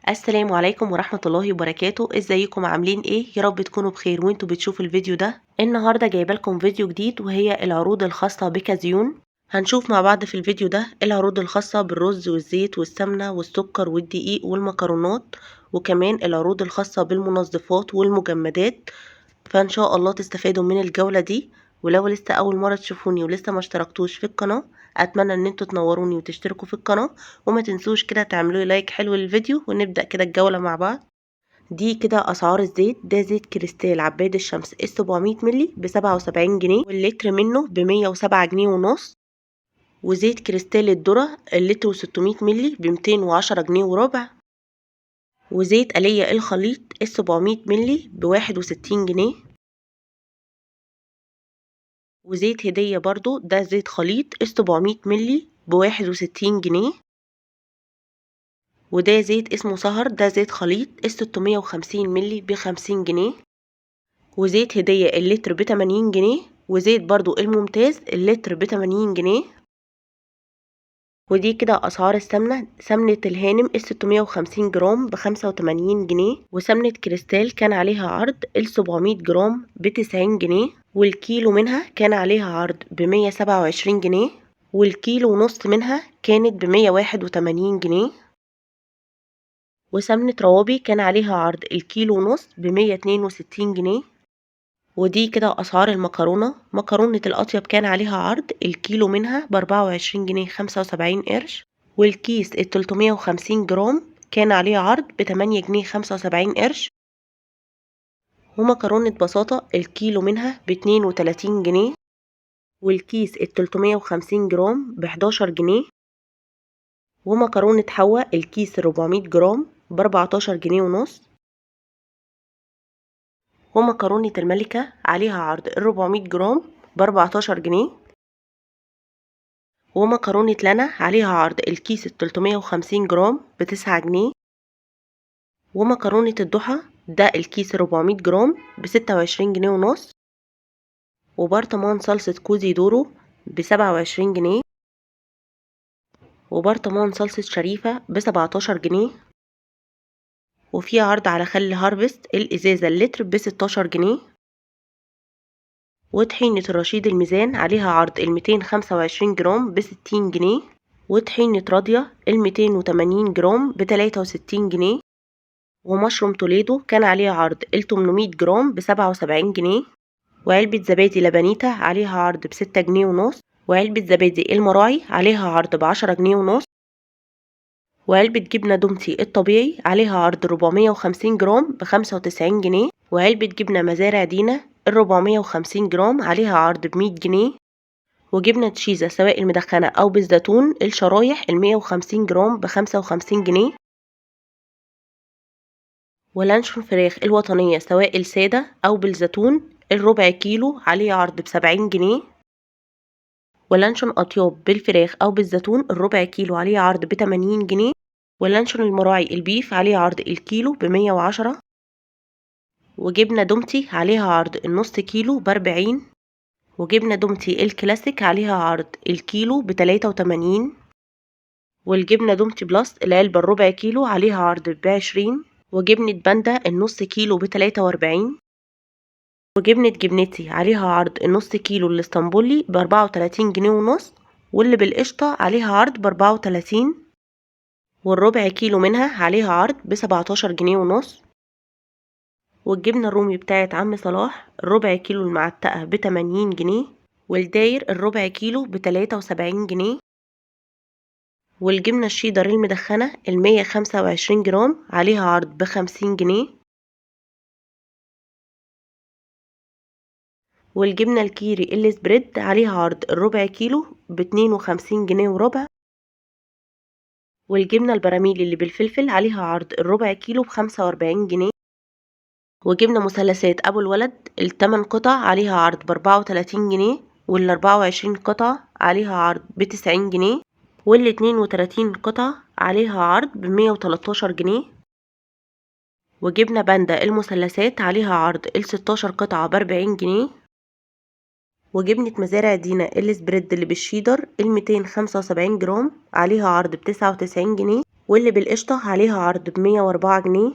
السلام عليكم ورحمة الله وبركاته. ازيكم عاملين ايه؟ يا رب تكونوا بخير وانتوا بتشوفوا الفيديو ده. النهاردة جايبه لكم فيديو جديد وهي العروض الخاصة بكازيون. هنشوف مع بعض في الفيديو ده العروض الخاصة بالرز والزيت والسمنة والسكر والدقيق والمكرونات، وكمان العروض الخاصة بالمنظفات والمجمدات. فان شاء الله تستفادوا من الجولة دي. ولو لسه اول مرة تشوفوني ولسه ما اشتركتوش في القناة، اتمنى ان انتوا تنوروني وتشتركوا في القناة، وما تنسوش كده تعملوا لي لايك حلو للفيديو ونبدأ كده الجولة مع بعض. دي كده اسعار الزيت. ده زيت كريستال عباد الشمس ال 700 مللي ب 77 جنيه، واللتر منه ب 107 جنيه ونص. وزيت كريستال الذرة اللتر 600 مللي ب 210 جنيه وربع. وزيت آلية الخليط ال 700 مللي ب 61 جنيه. وزيت هدية برضو ده زيت خليط ال 700 مللي ب 61 جنيه. وده زيت اسمه سهر، ده زيت خليط ال 650 مللي ب 50 جنيه. وزيت هدية اللتر ب 80 جنيه. وزيت برضو الممتاز اللتر ب 80 جنيه. ودي كده أسعار السمنة. سمنة الهانم ال 650 جرام ب 85 جنيه، وسمنة كريستال كان عليها عرض ال 700 جرام ب 90 جنيه، والكيلو منها كان عليها عرض ب 127 جنيه، والكيلو ونص منها كانت ب 181 جنيه. وسمنة روابي كان عليها عرض الكيلو ونص ب 162 جنيه. ودي كده أسعار المكرونة. مكرونة الأطيب كان عليها عرض الكيلو منها ب 24 جنيه 75 قرش، والكيس ال 350 جرام كان عليه عرض ب 8 جنيه 75 قرش. ومكرونة بساطة الكيلو منها ب 32 جنيه، والكيس ال 350 جرام ب 11 جنيه. ومكرونة حوا الكيس 400 جرام ب 14 جنيه ونص. ومكرونة الملكة عليها عرض ال 400 جرام ب 14 جنيه. ومكرونة لنا عليها عرض الكيس ال 350 جرام ب 9 جنيه. ومكرونة الضحى ده الكيس 400 جرام ب 26 جنيه ونص. وبرطمان صلصة كوزي دورو ب 27 جنيه. وبرطمان صلصة شريفة ب 17 جنيه. وفي عرض على خل هارفست الإزازة اللتر ب 16 جنيه. وطحينة الرشيد الميزان عليها عرض ال 225 جرام ب 60 جنيه. وطحينة راضية ال 280 جرام ب 63 جنيه. ومشروم توليدو كان عليه عرض ال 800 جرام ب 77 جنيه. وعلبة زبادي لبنيتا عليها عرض ب 6 جنيه ونص. وعلبة زبادي المراعي عليها عرض ب 10 جنيه ونص. وعلبة جبنة دومتي الطبيعي عليها عرض 450 جرام ب 95 جنيه. وعلبة جبنة مزارع دينا ال 450 جرام عليها عرض ب 100 جنيه. وجبنة تشيزا سواء المدخنة أو بالزيتون الشرايح ال 150 جرام ب 55 جنيه. ولانشون فراخ الوطنية سواء السادة أو بالزيتون الربع كيلو عليه عرض ب 70 جنيه. ولانشون أطياب بالفراخ أو بالزيتون الربع كيلو عليه عرض ب 80 جنيه. ولانشون المراعي البيف عليه عرض الكيلو ب 110. وجبنة دومتي عليها عرض النص كيلو ب 40. وجبنة دومتي الكلاسيك عليها عرض الكيلو ب 83. والجبنة دومتي بلس العلبة الربع كيلو عليها عرض ب 20. وجبنة باندا النص كيلو ب 43. وجبنة جبنتي عليها عرض النص كيلو الاسطنبولي ب 34 جنيه ونص، واللي بالقشطة عليها عرض ب 34. والربع كيلو منها عليها عرض ب 17 جنيه ونص. والجبنة الرومي بتاعت عم صلاح الربع كيلو المعتقة ب 80 جنيه. والداير الربع كيلو ب 73 جنيه. والجبنة الشيدر المدخنة ال 125 جرام عليها عرض ب 50 جنيه. والجبنة الكيري السبريد عليها عرض الربع كيلو ب 52 جنيه وربع. والجبنة البراميل اللي بالفلفل عليها عرض الربع كيلو ب 45 جنيه. وجبنة مثلثات أبو الولد ال8 قطع عليها عرض ب 34 جنيه، وال24 قطع عليها عرض ب 90 جنيه، وال32 قطع عليها عرض ب 113 جنيه. وجبنة باندا المثلثات عليها عرض ال16 قطعة ب 40 جنيه. وجبنة مزارع دينا السبريد اللي بالشيدر ال 275 جرام عليها عرض ب 99 جنيه، واللي بالقشطة عليها عرض ب104 جنيه.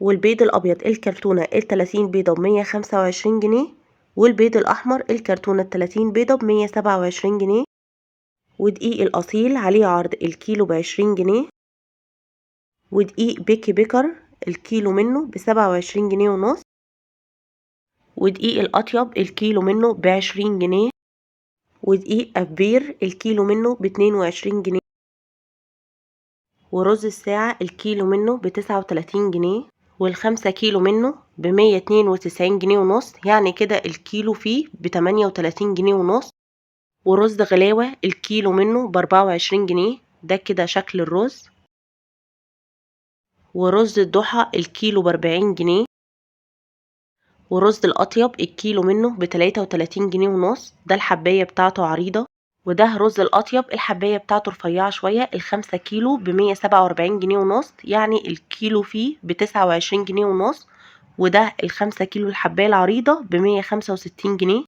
والبيض الأبيض الكرتونة ال30 بيضة ب125 جنيه. والبيض الأحمر الكرتونة ال30 بيضة ب127 جنيه. ودقيق الأصيل عليه عرض الكيلو ب20 جنيه. ودقيق بيكي بيكر الكيلو منه ب27 جنيه ونص. ودقيق الأطيب الكيلو منه ب20 جنيه. ودقيق أبير الكيلو منه ب22 جنيه. ورز الساعة الكيلو منه ب39 جنيه. والخمسة كيلو منه ب192 جنيه ونص، يعني كده الكيلو فيه ب38 جنيه ونص. ورز غلاوة الكيلو منه ب24 جنيه، ده كده شكل الرز. ورز الضحى الكيلو ب40 جنيه. ورز الأطيب الكيلو منه ب33 جنيه ونص، ده الحباية بتاعته عريضة. وده رز الأطيب الحباية بتاعته رفيعة شوية، ال5 كيلو ب147 جنيه ونص، يعني الكيلو فيه ب29 جنيه ونص. وده ال5 كيلو الحباية العريضة ب165 جنيه.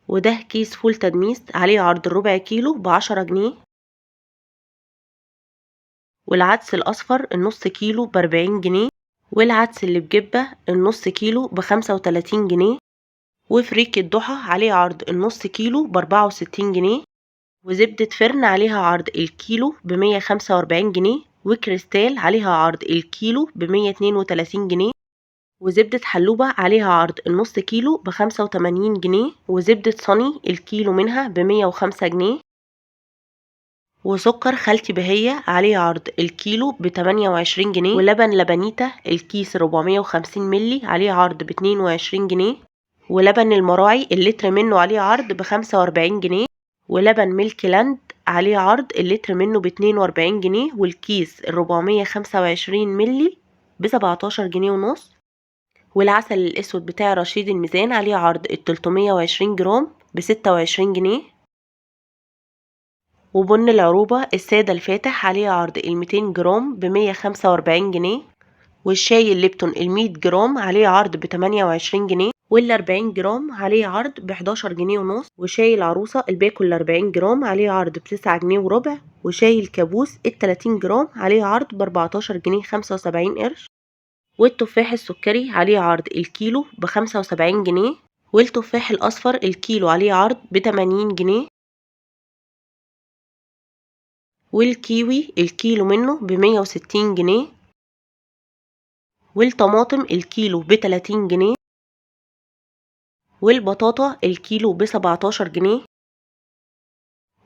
وده كيس فول تدميس عليه عرض الربع كيلو ب10 جنيه. والعدس الأصفر النص كيلو ب40 جنيه. والعدس اللي بجبة النص كيلو ب35 جنيه. وفريك الضحى عليه عرض النص كيلو ب64 جنيه. وزبدة فرن عليها عرض الكيلو ب145 جنيه. وكريستال عليها عرض الكيلو ب132 جنيه. وزبدة حلوبة عليها عرض النص كيلو ب85 جنيه. وزبدة صني الكيلو منها ب105 جنيه. وسكر خالتي بهية عليه عرض الكيلو ب28 جنيه. ولبن لبنيتا الكيس 450 ملي عليه عرض ب22 جنيه. ولبن المراعي اللتر منه عليه عرض ب45 جنيه. ولبن ميلك لاند عليه عرض اللتر منه ب42 جنيه، والكيس 425 ملي ب17 جنيه ونص. والعسل الأسود بتاع رشيد الميزان عليه عرض 320 جرام ب26 جنيه. وبن العروبة السادة الفاتح عليه عرض 200 جرام ب145 جنيه. والشاي الليبتون 100 جرام عليه عرض ب28 جنيه. وال40 جرام عليه عرض ب11 جنيه ونص. وشاي العروسة الباكو ال40 جرام عليه عرض ب9 جنيه وربع. وشاي الكابوس ال30 جرام عليه عرض ب14 جنيه 75 قرش. والتفاح السكري عليه عرض الكيلو ب75 جنيه. والتفاح الأصفر الكيلو عليه عرض ب80 جنيه. والكيوي الكيلو منه ب160 جنيه. والطماطم الكيلو ب30 جنيه. والبطاطا الكيلو ب17 جنيه.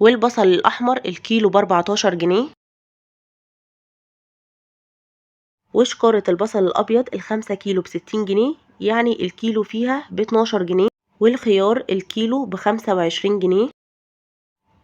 والبصل الأحمر الكيلو ب14 جنيه. وشكارة البصل الأبيض ال5 كيلو ب60 جنيه، يعني الكيلو فيها ب12 جنيه. والخيار الكيلو ب25 جنيه.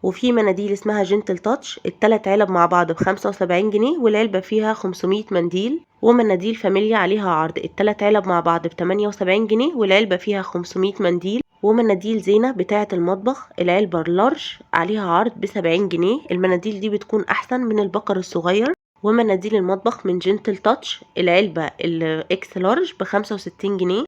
وفي مناديل اسمها جنتل تاتش ال3 علب مع بعض ب75 جنيه، والعلبة فيها 500 منديل. ومناديل فاميليا عليها عرض ال3 علب مع بعض ب78 جنيه، والعلبة فيها 500 منديل. ومناديل زينة بتاعة المطبخ العلبة اللارج عليها عرض ب70 جنيه، المناديل دي بتكون أحسن من البكر الصغير. ومناديل المطبخ من جنتل تاتش العلبة الاكس لارج ب65 جنيه.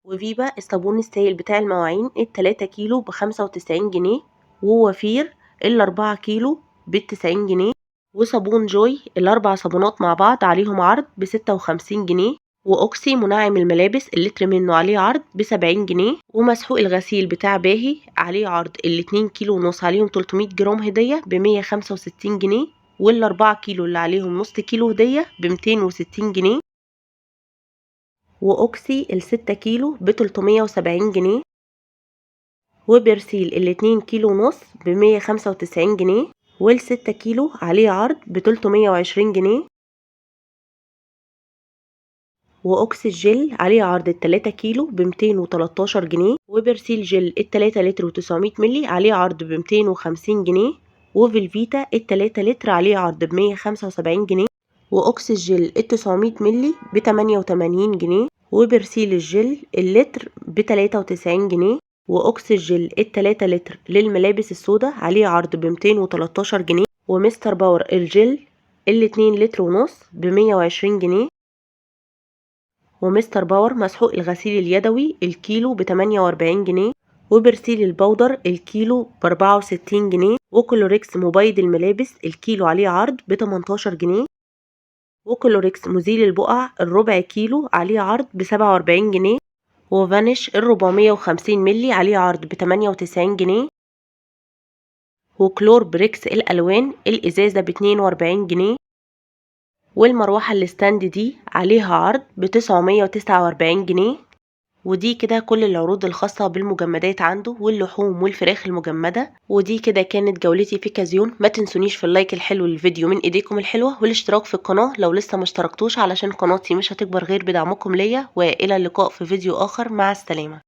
وفيبا الصابون السائل بتاع المواعين ال3 كيلو ب95 جنيه. ووفير ال4 كيلو ب90 جنيه. وصابون جوي ال4 صابونات مع بعض عليهم عرض ب56 جنيه. وأوكسي منعم الملابس اللتر منه عليه عرض ب70 جنيه. ومسحوق الغسيل بتاع باهي عليه عرض ال2 كيلو ونص عليهم 300 جرام هدية ب165 جنيه. وال4 كيلو اللي عليهم نص كيلو هدية ب260 جنيه. وأوكسي ال6 كيلو ب370 جنيه. وبرسيل ال2 كيلو ونص ب195 جنيه. وال6 كيلو عليه عرض ب320 جنيه. وأوكسي الجل عليه عرض ال3 كيلو ب213 جنيه. وبرسيل جل ال3 لتر و900 ملي عليه عرض ب250 جنيه. وفلفيتا ال3 لتر عليه عرض ب175 جنيه. وأوكسي الجل ال900 ملي ب88 جنيه. وبرسيل الجل اللتر ب93 جنيه. وأوكسي الجل ال3 لتر للملابس السوداء عليه عرض ب213 جنيه. ومستر باور الجل ال2 لتر ونص ب120 جنيه. ومستر باور مسحوق الغسيل اليدوي الكيلو ب48 جنيه. وبرسيل البودر الكيلو ب64 جنيه، وكلوريكس مبيض الملابس الكيلو عليه عرض ب18 جنيه، وكلوريكس مزيل البقع الربع كيلو عليه عرض ب47 جنيه، وفانيش 450 ملي عليه عرض ب98 جنيه، وكلور بريكس الألوان الإزازة ب42 جنيه، والمروحة الستاند دي عليها عرض ب949 جنيه. ودي كده كل العروض الخاصة بالمجمدات عنده واللحوم والفراخ المجمدة. ودي كده كانت جولتي في كازيون. ما تنسونيش في اللايك الحلو للفيديو من ايديكم الحلوة، والاشتراك في القناة لو لسه ما اشتركتوش علشان قناتي مش هتكبر غير بدعمكم ليا. والى اللقاء في فيديو اخر، مع السلامة.